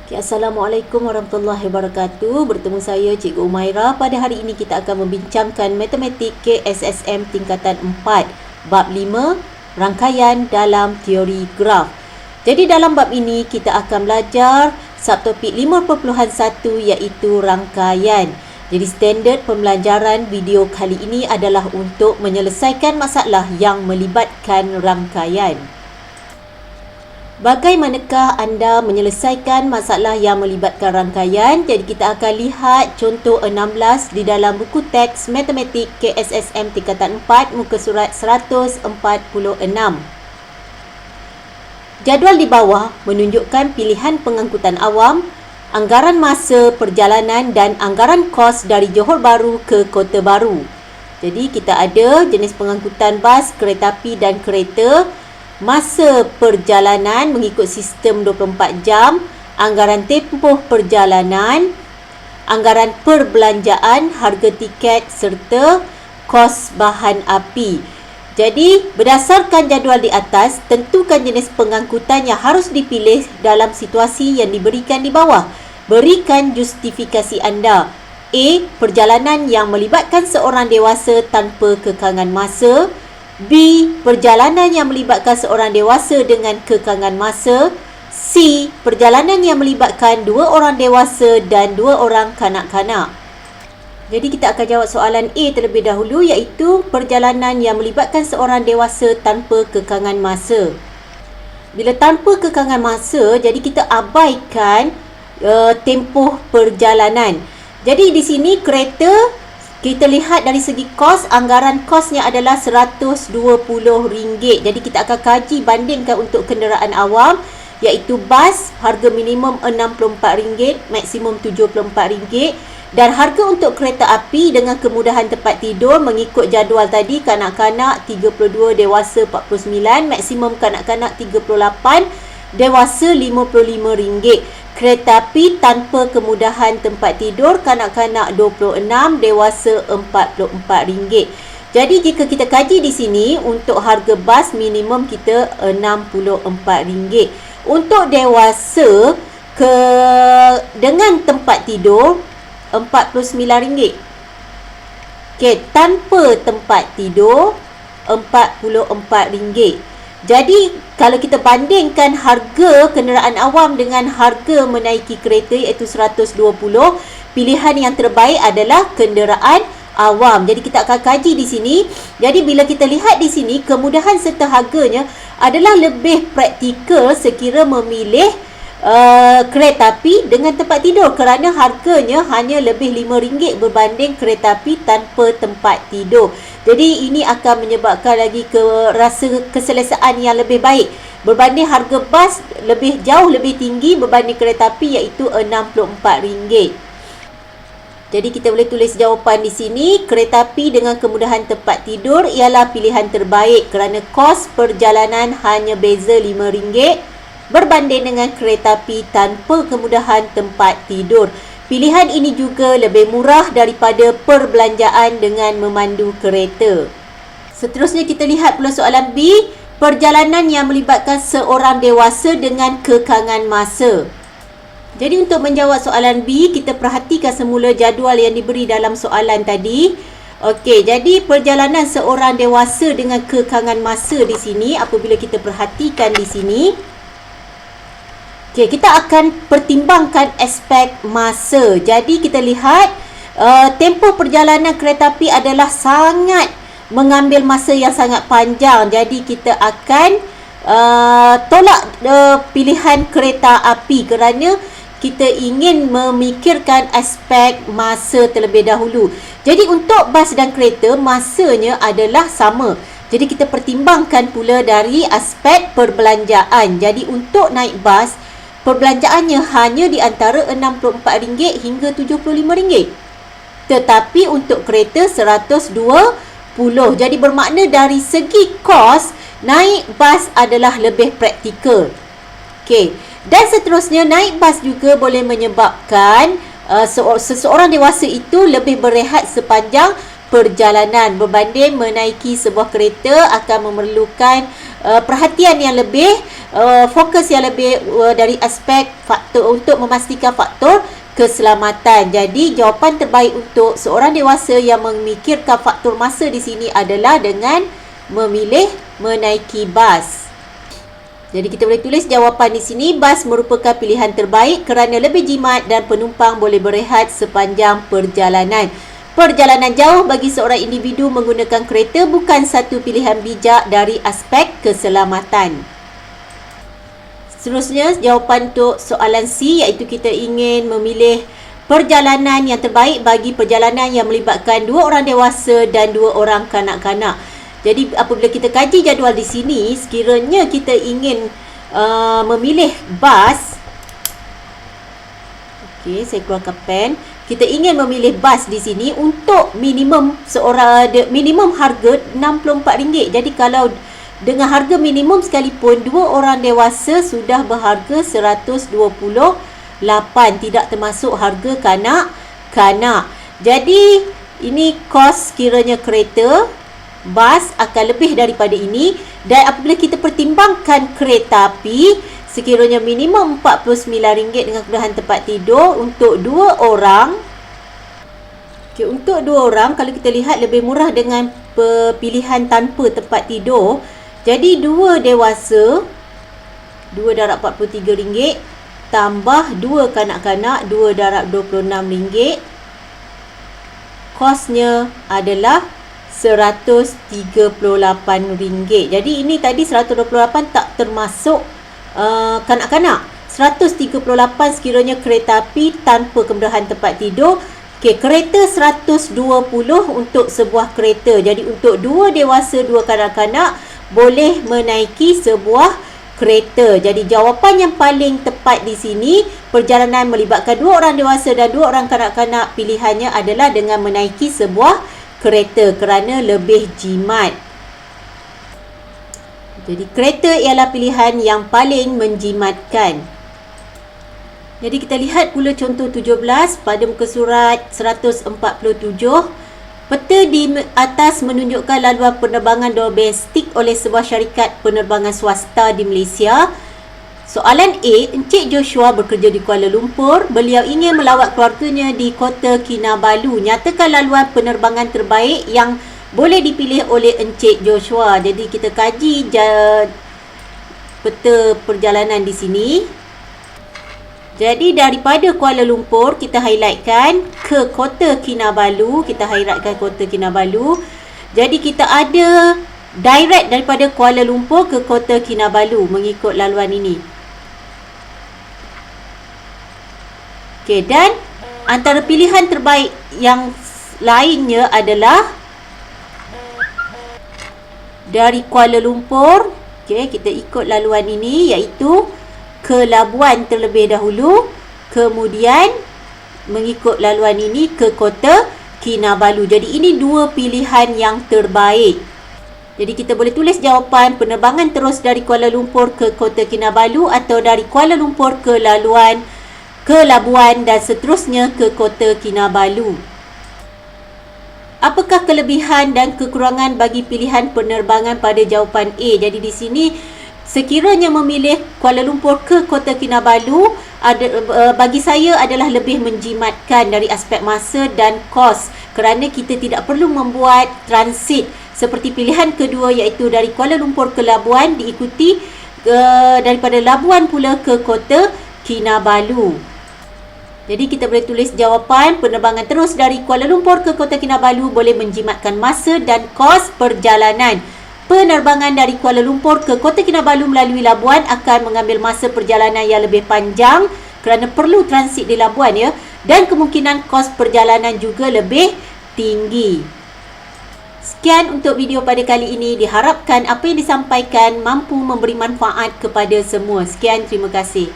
Okay, Assalamualaikum warahmatullahi wabarakatuh. Bertemu saya Cikgu Umaira. Pada hari ini kita akan membincangkan matematik KSSM tingkatan 4, bab 5, rangkaian dalam teori graf. Jadi dalam bab ini kita akan belajar subtopik 5.1 iaitu rangkaian. Jadi standard pembelajaran video kali ini adalah untuk menyelesaikan masalah yang melibatkan rangkaian. Bagaimanakah anda menyelesaikan masalah yang melibatkan rangkaian? Jadi kita akan lihat contoh 16 di dalam buku teks Matematik KSSM tingkatan 4 muka surat 146. Jadual di bawah menunjukkan pilihan pengangkutan awam, anggaran masa perjalanan dan anggaran kos dari Johor Bahru ke Kota Baru. Jadi kita ada jenis pengangkutan bas, kereta api dan kereta. Masa perjalanan mengikut sistem 24 jam, anggaran tempoh perjalanan, anggaran perbelanjaan, harga tiket serta kos bahan api. Jadi, berdasarkan jadual di atas, tentukan jenis pengangkutan yang harus dipilih dalam situasi yang diberikan di bawah. Berikan justifikasi anda. A. Perjalanan yang melibatkan seorang dewasa tanpa kekangan masa. B. Perjalanan yang melibatkan seorang dewasa dengan kekangan masa. C. Perjalanan yang melibatkan dua orang dewasa dan dua orang kanak-kanak. Jadi kita akan jawab soalan A terlebih dahulu, iaitu perjalanan yang melibatkan seorang dewasa tanpa kekangan masa. Bila tanpa kekangan masa, jadi kita abaikan tempoh perjalanan. Jadi di sini kereta, kita lihat dari segi kos, anggaran kosnya adalah RM120. Jadi kita akan kaji bandingkan untuk kenderaan awam, iaitu bas, harga minimum RM64, maksimum RM74. Dan harga untuk kereta api dengan kemudahan tempat tidur mengikut jadual tadi, kanak-kanak 32, dewasa 49, maksimum kanak-kanak 38, dewasa RM55. Kereta api tanpa kemudahan tempat tidur, kanak-kanak 26, dewasa RM44. Jadi jika kita kaji di sini, untuk harga bas minimum kita RM64. Untuk dewasa dengan tempat tidur RM49. Okey, tanpa tempat tidur RM44. Jadi kalau kita bandingkan harga kenderaan awam dengan harga menaiki kereta, iaitu 120, pilihan yang terbaik adalah kenderaan awam. Jadi kita akan kaji di sini. Jadi bila kita lihat di sini, kemudahan serta harganya adalah lebih praktikal sekira memilih kereta api dengan tempat tidur, kerana harganya hanya lebih RM5 berbanding kereta api tanpa tempat tidur. Jadi ini akan menyebabkan lagi rasa keselesaan yang lebih baik berbanding harga bas jauh lebih tinggi berbanding kereta api, iaitu RM64. Jadi kita boleh tulis jawapan di sini, kereta api dengan kemudahan tempat tidur ialah pilihan terbaik kerana kos perjalanan hanya beza RM5 berbanding dengan kereta api tanpa kemudahan tempat tidur. Pilihan ini juga lebih murah daripada perbelanjaan dengan memandu kereta. Seterusnya kita lihat pula soalan B, perjalanan yang melibatkan seorang dewasa dengan kekangan masa. Jadi untuk menjawab soalan B, kita perhatikan semula jadual yang diberi dalam soalan tadi. Okey, jadi perjalanan seorang dewasa dengan kekangan masa di sini, apabila kita perhatikan di sini, okay, kita akan pertimbangkan aspek masa. Jadi kita lihat tempoh perjalanan kereta api adalah sangat mengambil masa yang sangat panjang. Jadi kita akan tolak pilihan kereta api kerana kita ingin memikirkan aspek masa terlebih dahulu. Jadi untuk bas dan kereta, masanya adalah sama. Jadi kita pertimbangkan pula dari aspek perbelanjaan. Jadi untuk naik bas, perbelanjaannya hanya di antara RM64 hingga RM75. Tetapi untuk kereta RM120. Jadi bermakna dari segi kos, naik bas adalah lebih praktikal. Okey. Dan seterusnya, naik bas juga boleh menyebabkan seseorang dewasa itu lebih berehat sepanjang perjalanan berbanding menaiki sebuah kereta akan memerlukan perhatian yang lebih fokus yang lebih dari aspek faktor untuk memastikan faktor keselamatan. Jadi jawapan terbaik untuk seorang dewasa yang memikirkan faktor masa di sini adalah dengan memilih menaiki bas. Jadi kita boleh tulis jawapan di sini, bas merupakan pilihan terbaik kerana lebih jimat dan penumpang boleh berehat sepanjang perjalanan. Perjalanan jauh bagi seorang individu menggunakan kereta bukan satu pilihan bijak dari aspek keselamatan. Seterusnya, jawapan untuk soalan C iaitu kita ingin memilih perjalanan yang terbaik bagi perjalanan yang melibatkan 2 orang dewasa dan 2 orang kanak-kanak. Jadi apabila kita kaji jadual di sini, sekiranya kita ingin memilih bas, okey, saya keluarkan pen. Kita ingin memilih bas di sini untuk minimum minimum harga RM64. Jadi kalau dengan harga minimum sekalipun 2 orang dewasa sudah berharga RM128, tidak termasuk harga kanak-kanak. Jadi ini kos kiranya kereta, bas akan lebih daripada ini, dan apabila kita pertimbangkan kereta api sekiranya minimum RM49 dengan kemudahan tempat tidur untuk 2 orang. Okey, untuk 2 orang kalau kita lihat lebih murah dengan pilihan tanpa tempat tidur. Jadi 2 dewasa 2 darab RM43 tambah 2 kanak-kanak 2 darab RM26. Kosnya adalah RM138. Jadi ini tadi 128 tak termasuk kanak-kanak. 138 sekiranya kereta api tanpa kemudahan tempat tidur. Okey, kereta 120 untuk sebuah kereta. Jadi untuk 2 dewasa 2 kanak-kanak boleh menaiki sebuah kereta. Jadi jawapan yang paling tepat di sini, perjalanan melibatkan 2 orang dewasa dan 2 orang kanak-kanak, pilihannya adalah dengan menaiki sebuah kereta kerana lebih jimat. Jadi kereta ialah pilihan yang paling menjimatkan. Jadi kita lihat pula contoh 17 pada muka surat 147. Peta di atas menunjukkan laluan penerbangan domestik oleh sebuah syarikat penerbangan swasta di Malaysia. Soalan A, Encik Joshua bekerja di Kuala Lumpur. Beliau ingin melawat keluarganya di Kota Kinabalu. Nyatakan laluan penerbangan terbaik yang boleh dipilih oleh Encik Joshua. Jadi kita kaji peta perjalanan di sini. Jadi daripada Kuala Lumpur kita highlightkan ke Kota Kinabalu. Kita highlightkan Kota Kinabalu. Jadi kita ada direct daripada Kuala Lumpur ke Kota Kinabalu mengikut laluan ini. Okey, dan antara pilihan terbaik yang lainnya adalah dari Kuala Lumpur. Okey, kita ikut laluan ini iaitu ke Labuan terlebih dahulu, kemudian mengikut laluan ini ke Kota Kinabalu. Jadi ini 2 pilihan yang terbaik. Jadi kita boleh tulis jawapan penerbangan terus dari Kuala Lumpur ke Kota Kinabalu atau dari Kuala Lumpur ke Labuan dan seterusnya ke Kota Kinabalu. Apakah kelebihan dan kekurangan bagi pilihan penerbangan pada jawapan A? Jadi di sini sekiranya memilih Kuala Lumpur ke Kota Kinabalu bagi saya adalah lebih menjimatkan dari aspek masa dan kos kerana kita tidak perlu membuat transit seperti pilihan kedua iaitu dari Kuala Lumpur ke Labuan diikuti daripada Labuan pula ke Kota Kinabalu. Jadi kita boleh tulis jawapan penerbangan terus dari Kuala Lumpur ke Kota Kinabalu boleh menjimatkan masa dan kos perjalanan. Penerbangan dari Kuala Lumpur ke Kota Kinabalu melalui Labuan akan mengambil masa perjalanan yang lebih panjang kerana perlu transit di Labuan ya, dan kemungkinan kos perjalanan juga lebih tinggi. Sekian untuk video pada kali ini. Diharapkan apa yang disampaikan mampu memberi manfaat kepada semua. Sekian, terima kasih.